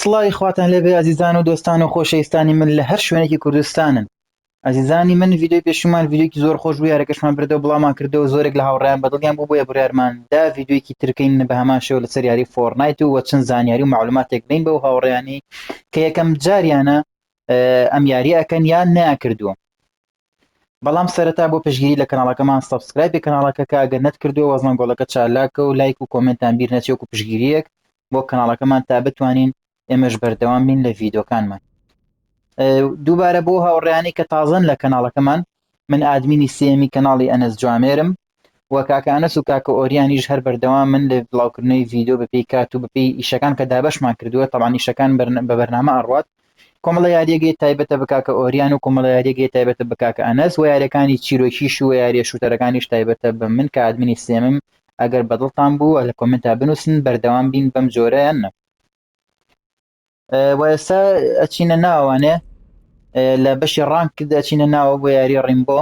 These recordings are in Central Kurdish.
سڵاوی خواتان لێبێ ئازیزان و دۆستان و خۆشەویستانی من لە هەر شوێنێکی کوردستانن. ئازیزانی من ڤیدیۆی پێشومان ڤیدیۆکی زۆر خۆش بوو، یارەکەشمان بردەوە بڵاومان کردەوە، زۆرێک لە هاوڕێیان بەدڵیان بوو بۆیە بڕیارماندا ڤیدیۆیەکی ترکەین بە هەمان شێوە لەسەر یاری فۆرنایت و چەند زانیاری و معلوماتێک بدەین بەو هاوڕێیانی کە یەکەم جاریانە ئەم یاری ئەکەن یان نەیانکردووە. بەڵام سەرەتا بۆ پشگیری لە کەناڵەکەمان سەبسکرایبی کەناڵەکە کە ئەگەر نەتکردووە وەزمان گۆڵەکە چالاکە و لایک و کۆمنتان بیر نەچێت و پشگیریەک بۆ کەناڵەکەمان تا بتوانین ئێمەش بەردەوام بین لە ڤیدیۆکانمان. دووبارە بۆ هاوڕێیانی کە تازن لە کەناڵەکەمان، من ئادمینی سێمی کەناڵی ئەنەس جوامێرم و کاکە ئەنەس و کاکە ئۆریانیش هەر بەردەوام من لە بڵاوکردنەوەی ڤیدیۆ بەپێی کات و بەپێی ئیشەکان کە دابەشمان کردووە. تەڵان ئیشەکان بە بەرنامە ئەڕوات، کۆمەڵە یاریەکەی تایبەتە بە کاکە ئۆریان و کۆمەڵە یاریەکەی تایبەتە بە کاکە ئەنەس و یاریەکانی چیرۆکیش و یاریە شوتەرەکانیش تایبەتە بە من کە ئادمینی سێمم. ئەگەر بەدڵتان بوو لە کۆمنتا بنووسن بەردەوام بین بەم جۆرەیان نە. و ئێستا ئەچینە ناوانێ لە بەشی ڕانک دەچینە ناوە بۆ یاری ڕیمبۆ.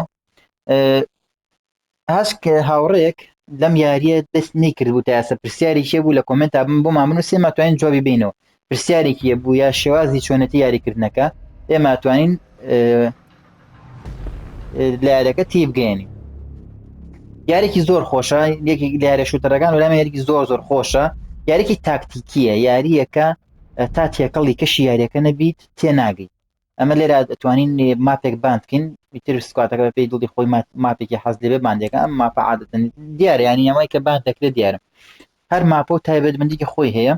هەشک هاوڕێک لەم یاریە دەست نەیکرد بوو تا ئێستا، پرسیارێکی بوو لە کۆمنتا بۆمان بنووسێ ماتوانین جوابی بینەوە. پرسیارێکی بوو یا شێوازی چۆنەتی یاریکردنەکە ئێمە توانین لە یاریەکە تێی بگەێنین. یارێکی زۆر خۆشە، یەکی لە یاریە شوتەرەکان و لەمە یاریکی زۆر زۆر خۆشە، یاریکی تاکتیکیە، یاریەکە تا تێکەڵی کەشی یاریەکە نەبیت تێناگەیت. ئەمە لێرە دەتوانین ماپێک بانکین ئیتر سکواتەکە بەپێی دڵی خۆی ماپێکی حەز لێبێ باندێکە. ئەم ماپە عادەتەن دیارە، ینی ئەمەی کە باند دەکرێت دیارە، هەر ماپە و تایبەتمەندێکی خۆی هەیە،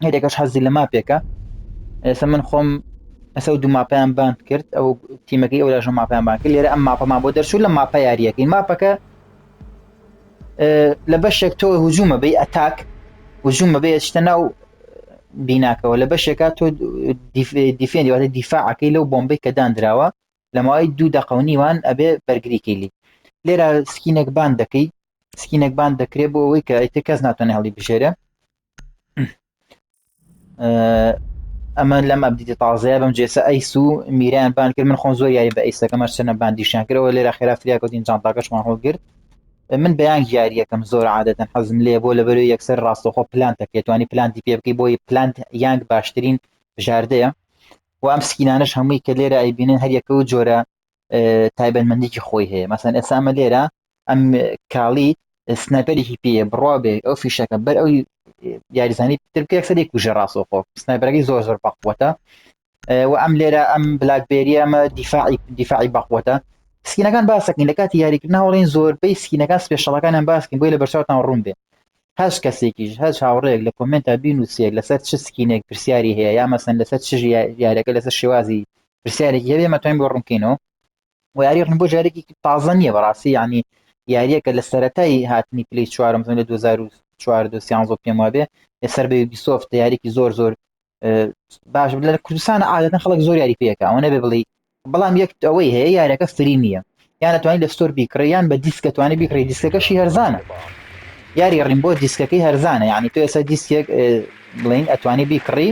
هەرێکەش حەزی لە ماپێکە. ئێستا من خۆم ئەسە دوو ماپەیان باند کرد، ئەو تیمەکەی ئەو لاژە ماپەیان باند کرد. لێرە ئەم ماپەمان بۆ دەرچوو لە ماپە یاریەکەی. ماپەکە لە بەشێک تۆ هجوومە بێ، ئەتاک هجوومە بێ شتە ناو بیناکەوە، لە بەشێکە تۆ دیفێندی واتە دیفاعەکەی لەو بۆمبەی کە دانراوە لە ماوەی 2 دقە و نیوان ئەبێ بەرگریکەیلی. لێرە سکینێک باند دەکەی، سکینێک باند دەکرێت بۆ ئەوەی کە ئیتر کەس ناتوانێت هەڵی بژێرە. ئەمە لەم ئەبدیتە تازەیە بەم جێسە ئەیس و میران باند کرد. من خۆم زۆر یاری بە ئەیسەکە مەرسەنە باندیشان کردەوە. لێرە خێرا فریاکەوتین جانتاکەشمان هەڵگرت. من بەیان یاریەکەم زۆر عادەتەن حەزم لێ بۆ لەبەرەوەی یەکسەر ڕاستەخۆ پلانتەکە توانی پلانتی پێ بکەی، بۆی پلانت یانگ باشترین بژاردەیە. و ئەم سکینانش هەمووی کە لێرە ئەیبینن هەر یەکە و جۆرە تایبەتمەندێکی خۆی هەیە. مەسەن ئێستا ئەمە لێرە ئەم کاڵی سنایپەرێکی پێیە بڕوا بێ ئەو فیشەکە بەر ئەوی یاریزانی پتر بکە یەکسەر کوژە ڕاستەخۆ سنایپەرەکەی زۆر زۆر بەقوەتە. و ئەم لێرە ئەم بلاکبێری ئەمە دیفاعی بەقوەتە. سکینەکان باسەکەین لە کاتی یاریکردن هەوڵین زۆربەی سکینەکان سپێشەڵەکانیان باسکەین بۆی لە بەرچاوتان ڕوون بێ. هەش کەسێکیش هەش هاوڕێک لە کۆمنتا بینووسێک لەسەر چ سکینێک پرسیاری هەیە یا مەسەن لەسەر چ یاریەکە لەسەر شێوازی پرسیارێکی هەبێ مەتوانین بۆ ڕوونکەینەوە. و یاری ڕنبۆ جارێکی تازە نییە بەڕاستی، ینی یاریەکە لە سەرەتای هاتنی پلی 4 لە 2013 پێم وابێ سەر بە یوبیسۆفت یاریکی زۆر زۆر باش لە کوردستان عادەتەن خەڵک زۆر یاری پێەکە ئەوە نەبێ بڵێ. بەڵام یەک ئەوەی هەیە یاریەکە فری نییە، یان ئەتوانین لە ستۆر بیکڕی یان بە دیسکە توانێت بیکڕی. دیسکەکەشی هەرزانە، یاری ڕیمبۆ دیسکەکەی هەرزانە، یعنی تۆ ئێستا دیسکێک بڵین ئەتوانی بیکڕی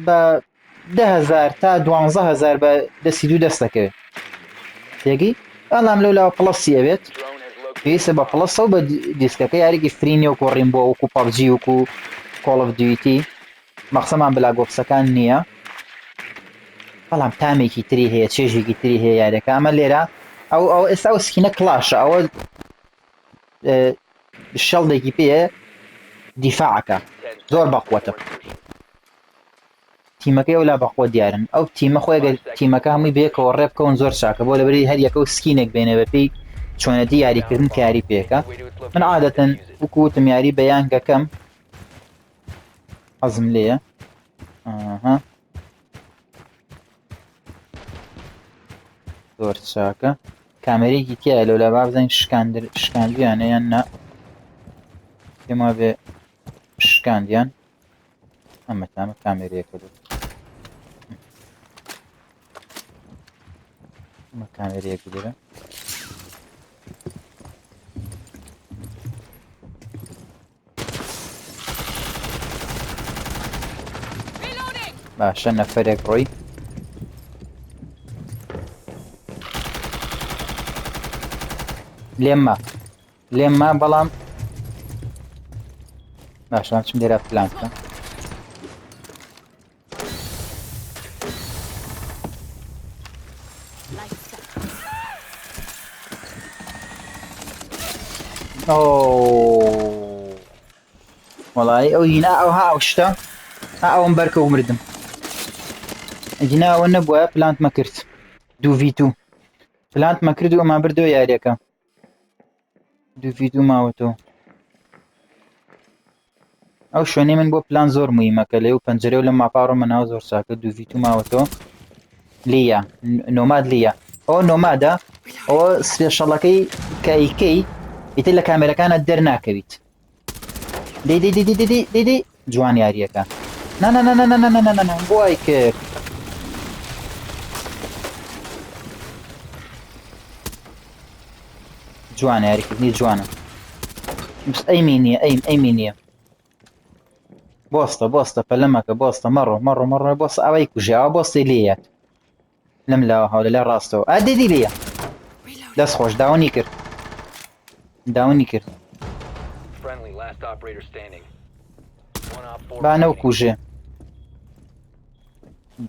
بە 10,000 تا 12,000 بە دەستی دوو دەستەکەوێت تێگەی. ئەڵام لەولاوە پڵەسی ئەوێت پێویستە بە پڵەسە و بە دیسکەکە یاریکی فرینی وەکو ڕیمبۆ وەکو پەبجی وەکو کۆڵ ئۆف دیوتی مەخسەمان بلاگۆفسەکان نییە. بەڵام تامێکی تری هەیە، چێژێکی تری هەیە یاریەکە. ئەمە لێرە ئەو ئێستا ئەو سکینە کلاشە، ئەوە شەڵدێکی پێ دیفاعەکە زۆر بەقوەتە. تیمەکەی ئەولا بەخۆ دیارن. ئەو تیمە خۆی ئەگەر تیمەکە هەمووی بەیەکەوە ڕێ بکەون زۆر چاکە بۆ لەبەری هەر یەکە و سکینێک بێنێ بەپێی چۆنەتی یاریکردن کە یاری پێەکە. من عادەتەن وەکوتم یاری بە یانگەکەم حەزم لێیە. زۆر چاکە کامێرەیەکی تایە لەولا با بزانین شکاندویانە یان نا. پێم وابێ شکاندیان. ئەمە تامە کامێرەیەکە دوو ئەمە کامێرەیەکی لێرە. باشە نەفەرێک ڕۆی لێمما بەڵام باشان چم لێرە پلانکە أوه والله أو هنا أو ها أو شتا ها أو مباركة ومردم هنا ونبوة بلانت ما كرت دو في تو بلانت ما كردو وما بردو يا ريكا دو في تو ماوتو ئەو شوێنەی من بۆ پلان زۆر موهیمەکە لێو پەنجەرە و لە ماپاڕۆ مناوە زۆر چاکە دووڤیت و ماوەتەوە لیە نۆماد لیە ئەوە نۆمادە ئەوە سپێشەڵەکەی کە ئیکەی ئیتر لە کامێرەکانە دەرناکەویت دەی جوان یاریەکە نانانانانانانانانە بۆ ئای کرد جوانە یاریکردنی جوانە ئەیمی نییە ئەیمی نییە بۆستە پەلەمەکە بۆستە مەڕۆ بۆستە ئەوەی کوژیاوە بۆستی لێیەت لەم لاوە هەولە لە ڕاستەوە ئادێدی لێیە دەست خۆش داوەنی کرد بانە و کوژێ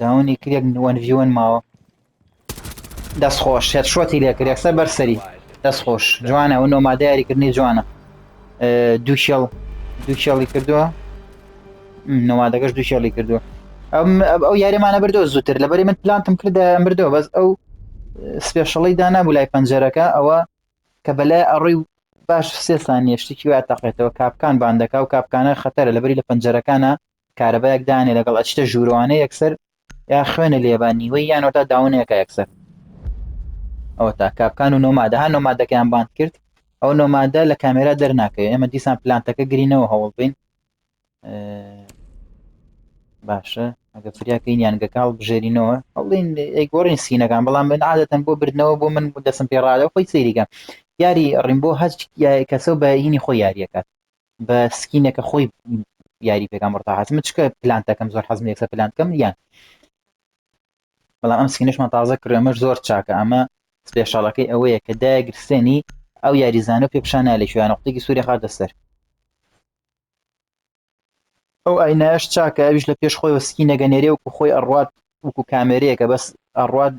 داوەنی کرێک وەنڤیوەن ماوە دەست خۆش هێت شۆتی لێ کرد یەکسەر بەرسەری دەست خۆش جوانە و نۆمادە یاریکردنی جوانە دوو شێڵی کردووە نۆمادەکەش دوو شێڵی کردووە ئەو یاریمانە بردەوە زووتر لەبەری من پلانتم کردە بردەوە بەس ئەو سپێشەڵی دانابوو لای پەنجەرەکە ئەوە کە بەلای ئەڕووی باش 3 سانیە شتێکی وای تەقێتەوە کاپکان بان دەکا و کاپکانە خەتەرە لەبەری لە پەنجەرەکانە کارەبایەک دانێ لەگەڵ ئەچتە ژوورەوانەی یەکسەر یا خوێنە لێبان نیوەی یانەوە تا داونەیەەکە یەکسەر ئەوە تا کاپکان و نۆمادە ها نۆمادەکەیان بان کرد ئەو نۆمادە لە کامێرا دەرناکەوێت ئێمە دیسان پلانتەکە گرینەوە هەوڵ بین باشە ئەگە فریاکەین یانگەکاڵ بژێرینەوە هەڵین ئەیگۆڕین سینەکان بەڵام من عادەتەن بۆ بردنەوە بۆ من دەسم پێڕادەوە خۆی سەیریکە یاری ڕیمبۆ هەچ کەسە بە هینی خۆی یاریەکات بە سکینێکە خۆی یاری پێکان ڕتا حەز من چکە پلانتەکەم زۆر حەزم یەکسەر پلانتەکەم یان بەڵام ئەم سکینەشمان تازە کڕێمەش زۆر چاکە ئەمە سپێشاڵەکەی ئەوەیە کە داگرسێنی ئەو یاریزانە پێ پیشانە لە شوێن نقطەیەکی سووری خاتە سەر ئەو ئاینایش چاکە ئەویش لە پێش خۆی سکینەگەنێرێ وکو خۆی ئەڕوات وکو کامێرەیەکە بەس ئەڕوات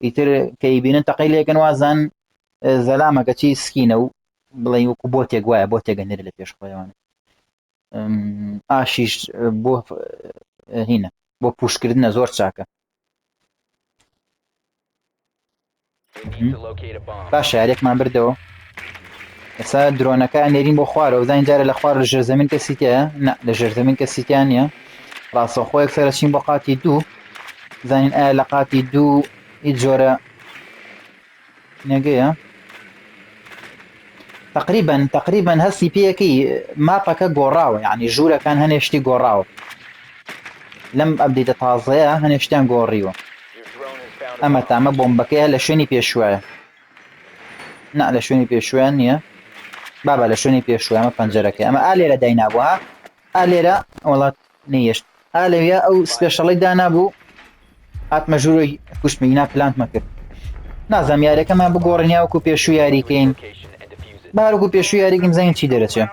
ئیتر کەیبینن تەقەی لێکن وازان زەلامەکە چی سکینە و بڵێ وەکو بۆ تێک وایە بۆ تێگەنێر لە پێش خۆیەوانە ئاشیش بۆ هینە بۆ پوشکردنە زۆر چاکە باشە یارێکمان بردەوە ئێستا درۆنەکە نێرین بۆ خوارەوە زین جارە لە خوار لە ژێرزەمین کەسی تایە نە لە ژێرزەمین کەسیتیان نیە ڕاستەوخۆ یەکسەرە چین بۆ قاتی دوو زانین ئایا لە قاتی دوو هیچ جۆرە نێگەیە تقریبان هەستی پێیەکەی ماپەکە گۆڕاوە یعنی ژوورەکان هەنێشتی گۆڕاوە لەم ئەبدەیتە تازەیە هەنێشتیان گۆڕیوە ئەمە تامە بۆمبەکەیە لە شوێنی پێشوایە نا لە شوێنی پێشویان نییە بابا لە شوێنی پێشوە ئەمە پەنجەرەکەی ئەمە ئالێرە داینابووە ئالێرە وڵات نەیەشت ئالەویە ئەو سپێشەڵی دانابوو هاتمە ژوورۆی کوشتمەینا پلانتمە کرد نازام یاریەکەمان بگۆڕنیا وەکو پێشوو یاریکەین باوەکو پێشوو یاریکەم زانین چی دەرەچێت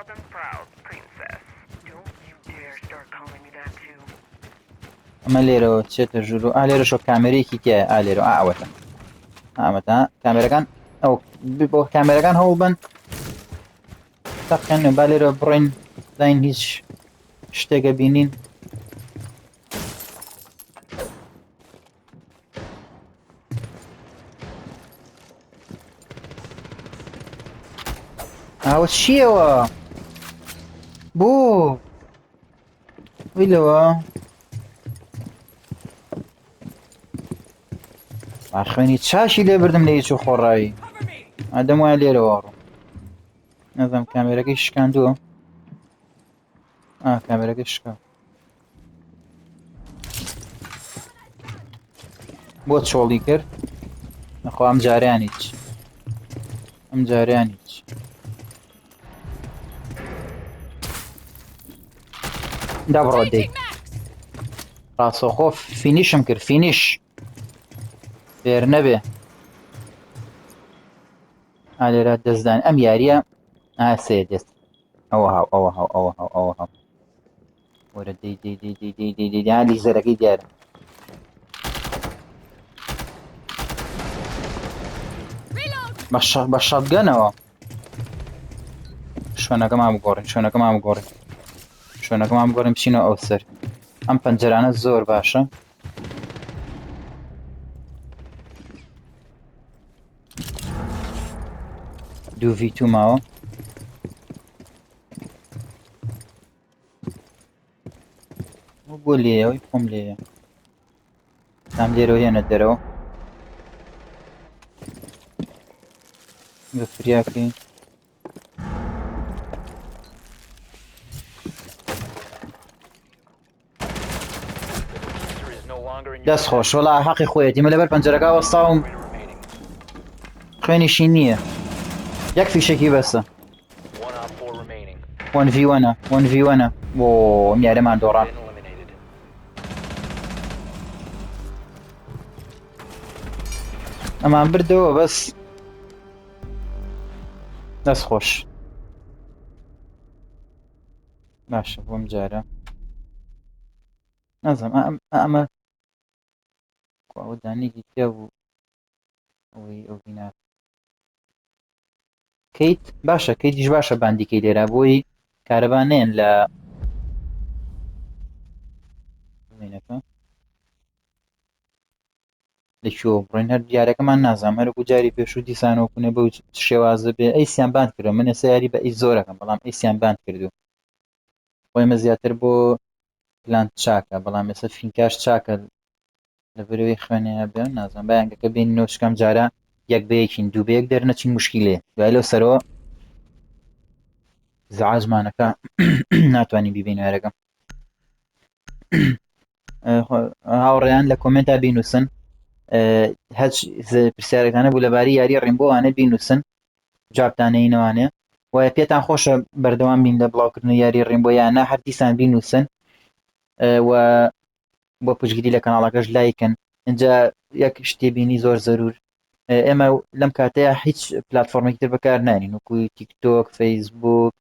ئەمە لێرەوە چێتە ژوور و ئالێرە شۆ کامێرەیەکی تایە ئالێرە ئاوەتە ئامەتە کامێرەکان ئەو بۆ کامێرەکان هەوڵ بن تەقێن با لێرە بڕۆین داین هیچ شتێکە بینین ئاوە چیەوە بۆ ویلەوە خوێنی چاشی لێ بردم لە هیچ و خۆڕایی ئەدەم وایە لێرەوە ڕوو نەزانم کامێرەکەی شکاندووە کامێرەکەی شکاند بۆ چۆڵی کرد نەخوا ئەم جاریان هیچ دابڕۆ دەی ڕاستەوخۆ فینیشم کرد فینیش فێر نەبێ ئالێرە دەستدان ئەم یاریە ئاسێ دەست ئەوە هاو وەرە دەی لیزەرەکەی دیارە بە شەتگەنەوە شوێنەکەمان بگۆڕین شوێنەکەمان بگۆڕین بچینەوە ئەو سەر ئەم پەنجەرانە زۆر باشە دوو V2 ماوە بۆ لێەوەی خۆم لێیە تام لێرەوە هێنە دەرەوە بە فریاکەی دەست خۆش وەڵا حەقی خۆیەتی من لەبەر پەنجەرەکە وەستاوم خوێنیشی نییە یەک فیشێکی بەسە 1v1 بۆ میارەمان دۆڕان ئەمان بردەوە بەس دەست خۆش باشە بۆم جارە نازانم ئەمە دانێکی تیا بوو ئەوەی ئەو بینات کەیت باشە کەیتیش باشە باندیکەی لێرە بۆی کارەبانێن لە وێنەکە لەکوێوە بڕین هەر دیارەکەمان نازانم هەرەکو جاری پێشوو دیسانەوەکوونێ بەو شێوازە بێ ئەیسیان باند کردو من ئێستا یاری بە ئەی زۆرەکەم بەڵام ئەیسیان باند کردو خۆیمە زیاتر بۆ پلان چاکە بەڵام ئێستا فینکاش چاکە لەبەرەوەی خوێنەیە بێ نازانم بەیانگەکە بین نۆشکەم جارە یەک بەیەکین دوو بەیەک دەرنەچین مشکیلێ دوای لەو سەرەوە زەعاجمانەکە ناتوانین بیبین هەرەکەم هاوڕێیان لە کۆمنتا بینووسن هەچ پرسیارەکانە بوو لەباری یاری ڕێنبۆوانە بینووسن جوابتانەینەوانێ وایە پێتان خۆشە بەردەوام بین لە بڵاوکردنی یاری ڕێنبۆ یانە هەر دیسان بینووسن و بۆ پشتگیری لە کەناڵەکەش لایکن اینجا یەک شتێ بینی زۆر زەرور ئێمە لەم کاتەیە هیچ پلتفۆرمێکی تر بەکار نانین وەکوی تیکتۆک فەیسبوک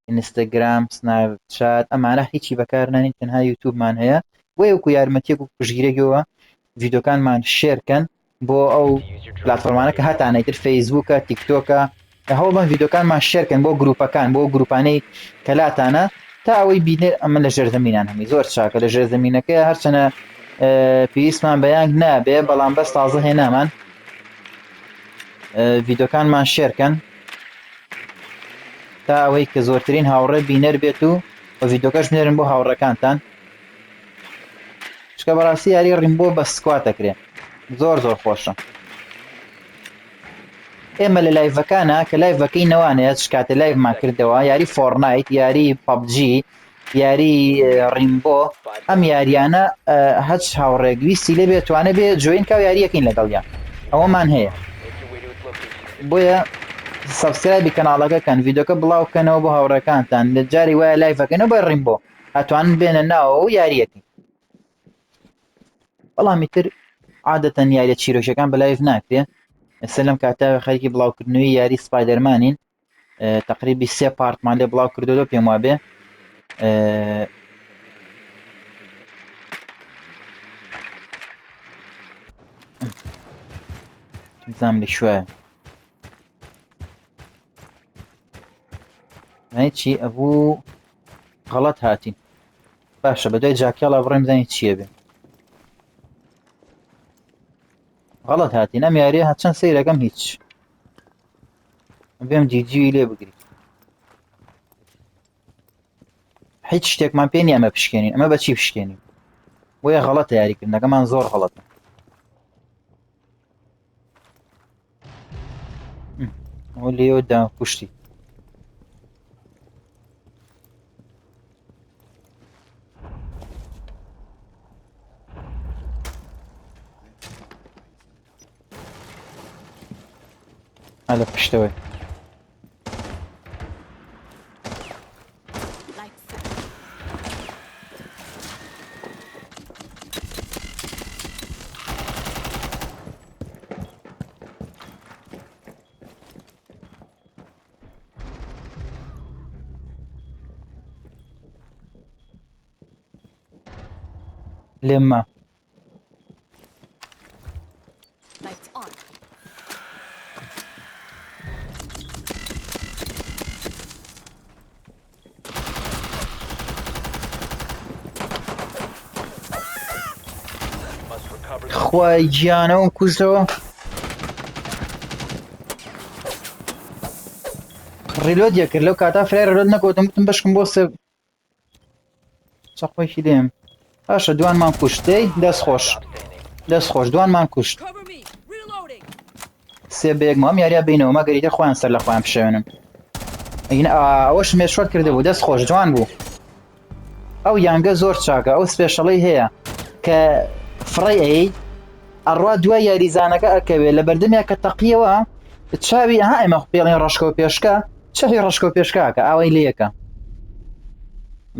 ئینستاگرام سناپچات ئەمانە هیچی بەکار نانین تەنها یوتیوبمان هەیە بۆ وەکو یارمەتیەک و پشتگیرێکەوە ڤیدۆکانمان شێرکەن بۆ ئەو پلتفۆرمانە کە هەتانەیتر فەیسبوکە تیکتۆکە هەوڵ بەن ڤیدۆکانمان شێرکەن بۆ گروپەکان بۆ گروپانەی کەلاتانە تا ئەوەی بینێ ئەمە لە ژێرزەمینان هەمی زۆر چاکە لە ژێرزەمینەکەی هەرچەنە پێویستمان بەیانگ نابێ بەڵام بەس تازە هێنامان ڤیدۆکانمان شێرکەن تا ئەوەی کە زۆرترین هاوڕێ بینەر بێت و بە ڤیدۆکەش بنێرن بۆ هاوڕەکانتان شکە بەڕاستی یاری ڕیمبۆ بە سکوات دەکرێت زۆر زۆر خۆشە ئێمە لە لایڤەکانە کە لایڤەکەی نەوانێت شکاتە لایڤمان کردەوە یاری فۆرنایت یاری پەبجی یاری ڕیمبۆ ئەم یاریانە هەچ هاوڕێگویستی لێ بێتوانێت بێ جوین کا یاریەکەین لەگەڵیان ئەوەمان هەیە بۆیە سەبسکرایبی کەناڵەکەکەن ڤیدۆکە بڵاوکەنەوە بۆ هاوڕەکانتان لە جاری وایە لایڤەکەنەوە بە ڕیمبۆ ئەتوانن بێنە ناوە و یاریەکەی بەڵامی تر عادەتەن یاریە چیرۆشەکان بە لایڤ ناکرێ ئێستا لەم کاتە خەریکی بڵاوکردنەوەی یاری سپایدەرمانین تقریبی 3 پارتمان لێ بڵاو کردەوە پێم وابێ زام لە شوێ چی ئەبوو غەڵەت هاتین باشە بەدوای جاکێڵە بڕێم زانی چییە بێ غەڵەت هاتین ئەم یاریە هەچەند سەیرەکەم هیچ بێم جیجی لێ بگریت هیچ شتێکمان پێ نییە ئەمە پشکێنین ئەمە بەچی پشکێنین بۆیە غەڵەتە یاریکردنەکەمان زۆر غەڵەتە ئەوە لێوە دا کوشتی لە پشتەوەی لێمە خوای گیانەوەم کوژەوە ڕیلۆد یەکرد لەو کاتا فرای ڕۆد نەکەوتم وتم بەشکم بۆ سێ چەقۆیکی لێم باشە دوانمان کوشت دەی دەست خۆش دوانمان کوشت سێ بەیەکمە ئەم یاریە بینەوە مەگەریتە خۆیان سەر لە خۆیان بشێنم ئەوەش مێشوەت کرده بوو دەست خۆش جوان بوو ئەو یانگە زۆر چاکە ئەو سپێشەڵی هەیە کە فڕی ئەی ئەڕوا دوای یاریزانەکە ئەکەوێت لە بەردەمیا کە تەقیەوە چاوی ئەها ئێمە پێڵێن ڕەشکەوە پێشکە چاوی ڕەشکەوە پێشکاکە ئاوەی لەیەکە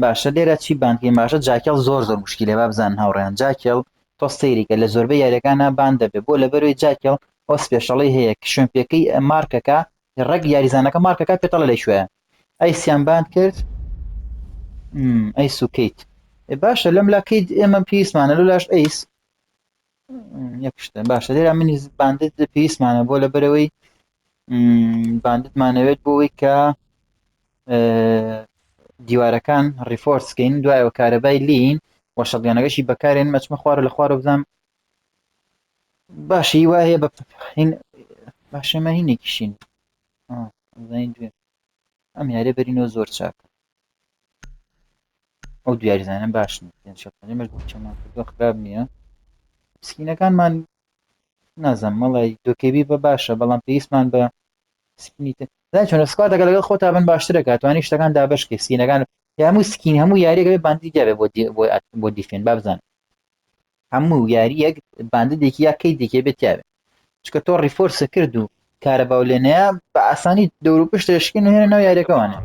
باشە لێرە چی بانکین باشە جاکێڵ زۆر مشکلێ با بزانن هاوڕێیان جاکێڵ تۆ سەیریکە لە زۆربەی یاریەکانە بان دەبێت بۆ لەبەروی جاکێڵ ئەو سپێشەڵی هەیە کە شوێن پێکەی مارکەکە ڕێک یاریزانەکە مارکەکە پێتەڵە لەی شوێ ئەیسیان باند کرد ئەی سوکەیت باشە لەم لاکەیت ئێمە پێویستمانە لە لاش ئەیس یەکشتە باشە لێرە منی باندت پێویستمانە بۆ لەبەرەوەی باندتمانەوێت بۆەوەی کە دیوارەکان ڕیفۆرسکەین دوایەوە کارەبای لین وەشەڵیانەکەشی بەکارێن مەچمە خوارە لە خوارە بزانام باشی وایە بە باشەمە هینێکیشین دوێ ئەم یارێ بەرینەوە زۆر چاکە ئەو دیاریزانە باش نیمەش چەمان کردووە خراپ نییە سکینەکانمان نازم مەڵی دۆکێبی بە باشە بەڵام پێویستمان بە سکینیتە چۆن سکواتەکە لەگەڵ خۆ تا بن باشترەکە توانی شتەکان دابشکێ سکینەکان هەموو سکین هەموو یاریەکە باندی دیابێ بۆ دیفێن با بزان هەموو یاریەک باندێکی یا کەی دیکێ بێت یاوێ چکە تۆ ڕیفۆرسە کرد و کارە باولێنەیە بە ئاسانی دەور و پشتشکین و هێنە ناو یاریەکەوانە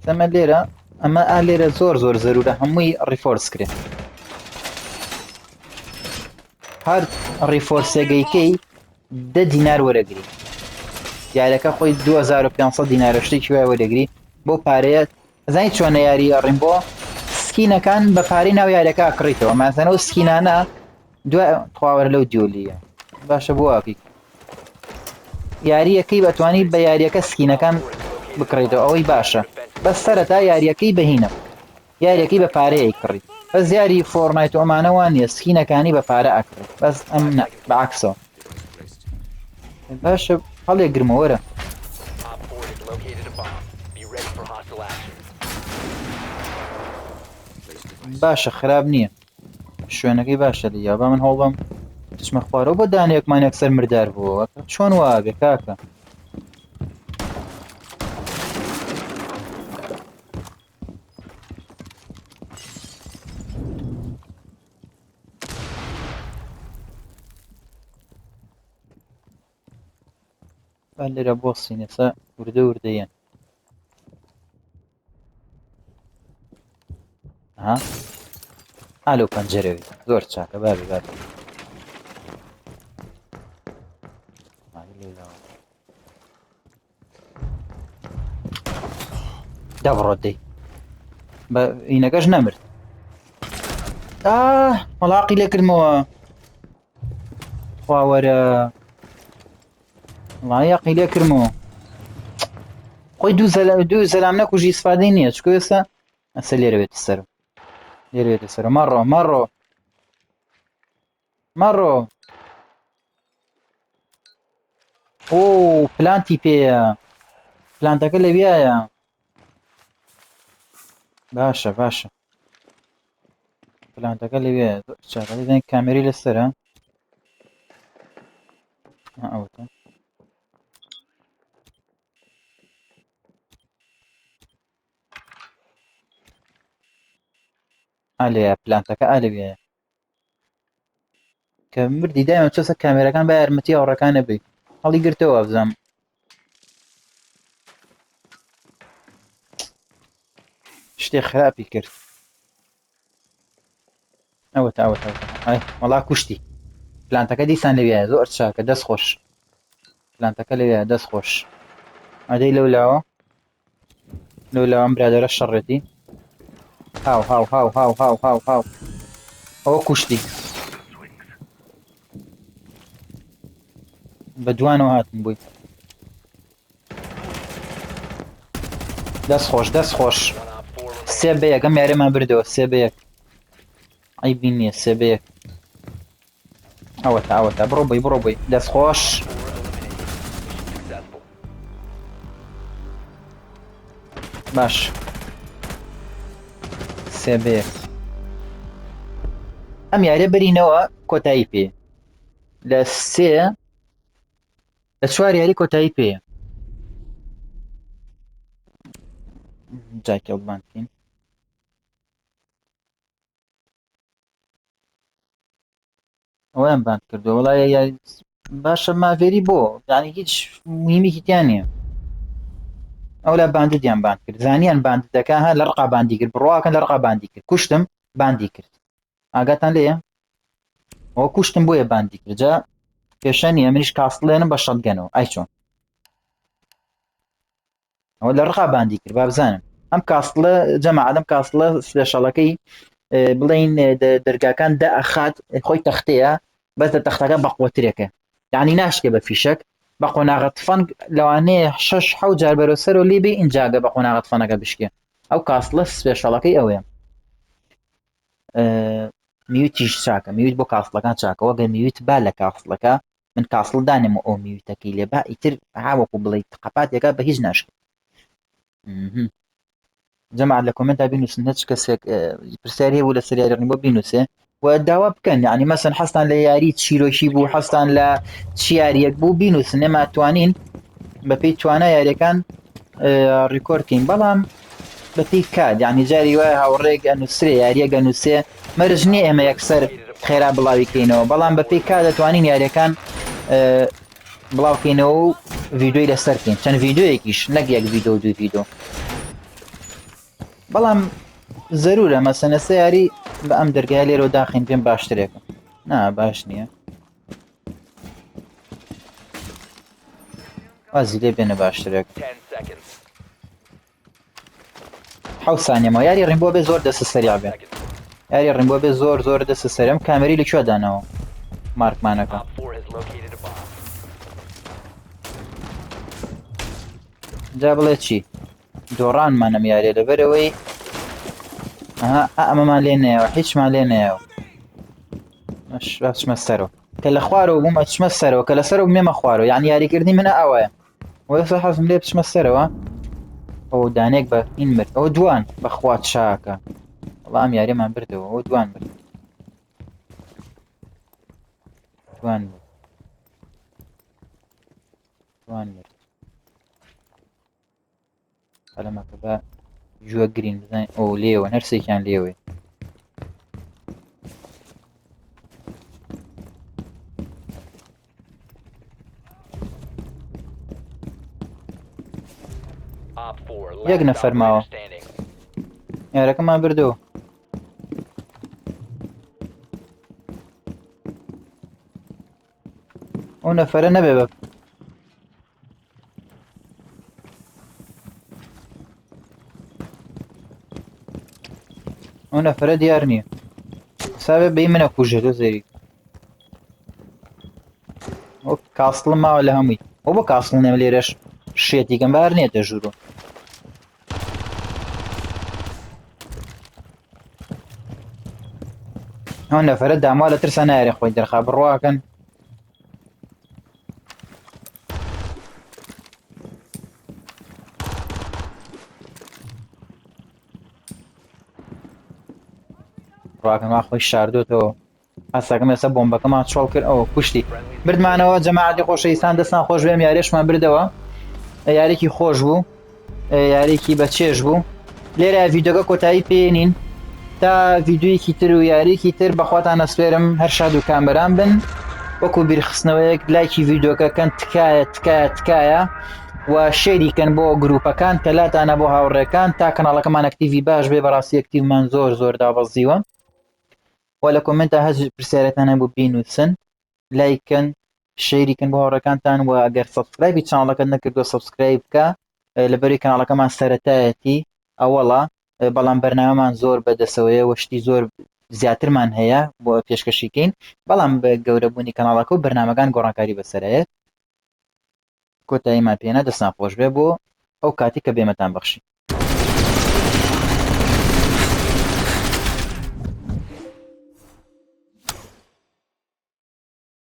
سەمە لێرە ئەمە لێرە زۆر زەرورە هەمووی ڕیفۆرس کرێت هەر ڕیفۆرسێگەیکەی 10 دینار وەرەگری یاریەکە خۆی 2500 دینارە شتێکی وای وەرەگری بۆ پارەیە زانی چۆنە یاری ئەڕیم بۆ سکینەکان بە پارەی ناو یاریەکە ئەکڕیتەوە مازانەوە سکینانە دوای تەواوەرە لەو دیۆلیە باشە بۆ واکەی یاریەکەی بەتوانی بە یاریەکە سکینەکان بکڕیتەوە ئەوەی باشە بەس سەرەتا یاریەکەی بەهینە یاریەکەی بە پارەیە کڕی بەس یاری فۆرنایت و ئەمانەوان نیە سکینەکانی بە پارە ئەکڕێت بەس ئەم بەعکسەوە باشە هەڵێ گرمەوەرە باشە خراپ نییە شوێنەکەی باشە لە با من هەوڵم چمە خوارەوە بۆ دانەیەکمان یەکسەر مردار بووەوە چۆن وابێ کاکە لێرە بۆ سینەسە وردەیەن لەو پەنجەرەوەی زۆر چاکە بابێ دەبڕۆت دەی بە ئینەکەش نەمرد مەڵاقی لێکردمەوە خواوەرە یاقی لێکردمەوە خۆی دوو زەلام نەکوژی سفادەی نییە چکە ئێستا ئەسە لێرەوێتە سەر لێرەوێتە سەر مەڕۆ پلانتی پێیە پلانتەکە لەویایە باشە پلانتەکە لەوێ چاکەی کامێری لەسەرە ئەوتە لێە پلانتەکە لەوێە کە مردی دایمە چۆسە کامێرەکان بە یارمەتی هاوڕەکانە بێ هەڵی گرتەوە بزانم شتێک خراپی کرد ئەوەتە وەڵا کوشتی پلانتەکە دیسان لەوێە زۆر چاکە دەست خۆش پلانتەکە لەوێە دەست خۆش ئەدەی لەولاوە برادەرە شەڕێتی هاو ئەوە کوشتی بە دوانەوە هاتم بووی دەست خۆش سێ بەیەک ئەم یارێمان بردەوە سێ بەیەک ئەی بینیە سێ بەیەک ئەوەتە بڕۆ بووی دەستخۆش. باش سێبێ ئەم یارە بەرینەوە کۆتایی پێ لە سێ لە چوار یاری کۆتایی پێ جاکە بانکین ئەویان باند کردو وڵای باشە ماڤێری بۆ یانی هیچ مهمیکی تیان نییە ئەو لە باندیان باند کرد زانیان باند دەکا هە لە ڕقا باندی کرد بڕواکەن لە ڕقا باندی کرد کوشتم باندی کرد ئاگاتان لێیە ئەو کوشتم بۆیە باندی کرد جا پێشە نیە منیش کاسڵێنم بە شەتگەنەوە ئای چۆن ئەوە لە ڕقا باندی کرد با بزانم ئەم کاسڵە جەماعەدەم کاسڵە سپێشەڵەکەی بڵین دەرگاکان دائەخات خۆی تەختەیە بەس لە تەختەکە بەقوترێکە یعنی ناشکێ بە فیشک بە قۆناغت فەنگ لەوانەیە 6 جار بەرەوسەر و لێبێ ئینجاگە بە قۆناغت فەنەکە بشکێ ئەو کاسڵە سپێشەڵەکەی ئەوەیە میوتیش چاکە میوت بۆ کاسڵەکان چاکە وەگە میوت با لە کاسڵەکە من کاسڵ دانێمە ئەو میوتەکەی لێ با ئیتر هاوەکو بڵێ قەپاتێکە بە هیچ ناشکێ جەماعەت لە کۆمنتا بینووسن هیچ کەسێک پرسیاری هەیە بوو لە سەر یاریڕنی بۆ بینووسێ و داوا بکەن یعنی مەسەن حەستان لە یاری چیرۆکی بوو حەستان لە چی یاریەک بوو بینووسن ئێمە توانین بەپێی توانە یاریەکان ڕیکۆردکەین بەڵام بەپێی کات یعنی جاری وایە هاوڕێک ئەنووسێ یاریە گەنووسێ مەرج نییە ئێمە یەکسەر خێرا بڵاویکەینەوە بەڵام بەپێی کا دەتوانین یاریەکان بڵاوکەینەوە و ڤیدۆی لەسەرکەین چەند ڤیدۆیەکیش نەک یەک ڤیدۆ دوو ڤیدۆ بەڵام زەرورە مەسەنە سە یاری بە ئەم دەرگای لێرەوە داخین پێم باشترێکە نا باش نییە وازی لێ بێنە باشترێک 7 سانیەمەوە یاری ڕینبۆ بێ زۆر دەستە سەریع بێ یاری ڕینبۆ بێ زۆر دەستە سەرم کامێری لەکوێ دانەوە مارکمانەکە جا بڵێ چی دۆڕانمانەم یارێ لەبەرەوەی ئەمەمان لێ نەیەوە هیچمان لێ نەیەوە چمە سەرەوە کە لە خوارەوە بوومە چمە سەرەوە کە لەسەرەوە بمێمە خوارەوە یعنی یاریکردنی منە ئەوەیە وەسە حەزم لێ بچمە سەرەوە ئەو دانێک بە این مرد ئەو دوان بەخوا چاکە وەڵام یاریمان بردەوە ئەو دوان برد دوان مرد قەلەمەکە بە جووە گرین بزانین ئەو لێوە هەرسێکیان لێوێ یەک نەفەر ماوە یارەکەمان بردەوە ئەو نەفەرە نەبێ بە ئەو نەفەرە دیار نییە سابێ بەی منە کوژێتە زەری ئەو کاسڵم ماوە لە هەمووی ئەو بە کاسڵ نێمە لێرەش شێتیکەم بار نییە ژوورۆ ئەو نەفەرە داموا لە ترسە نایێ خۆی دەرخا بڕواکەن ڕواکەن وا خۆی شاردوتەوە ئەساکەم ئێستا بۆمبەکەمان چۆڵ کرد ئەوە کوشتی بردمانەوە جەماعەتی خۆشەویستان دەستان خۆش بێم یاریشمان بردەوە یارێکی خۆش بوو یارێکی بەچێژ بوو لێرە ڤیدۆگە کۆتایی پێێنین تا ڤیددیویەکی تر و یاریکی تر بەخواتان ئەسپێرم هەر شاد و کامبەران بن وەکو بیرخستنەوەیەک لایکی ڤیدۆکەکەن تکایە و شێریکەن بۆ گروپەکان کە لاتانە بۆ هاوڕێکان تا کەناڵەکەمان ئەکتیڤی باش بێ بەڕاستی ئەکتیڤمان زۆر دابەزیوە و لە کۆمنتە هەز پرسیارەتانە بۆ بینووسن لایکن شێریکن بۆ هاوڕێکانتان و ئەگەر سەبسکرایبی چانەڵەکەت نەکردووە سەبسکرایب بکە لەبەری کەناڵەکەمان سەرەتایەتی ئەوەڵە بەڵام بەرنامەمان زۆر بەدەسەوەیە وەشتی زۆر زیاترمان هەیە بۆ پێشکەشیکەین بەڵام بە گەورەبوونی کەناڵەکە و بەرنامەکان گۆڕانکاری بەسەرایەت کۆتاییمان پێێنە دەستان خۆش بێ بۆ ئەو کاتی کە بێمەتان بەخشی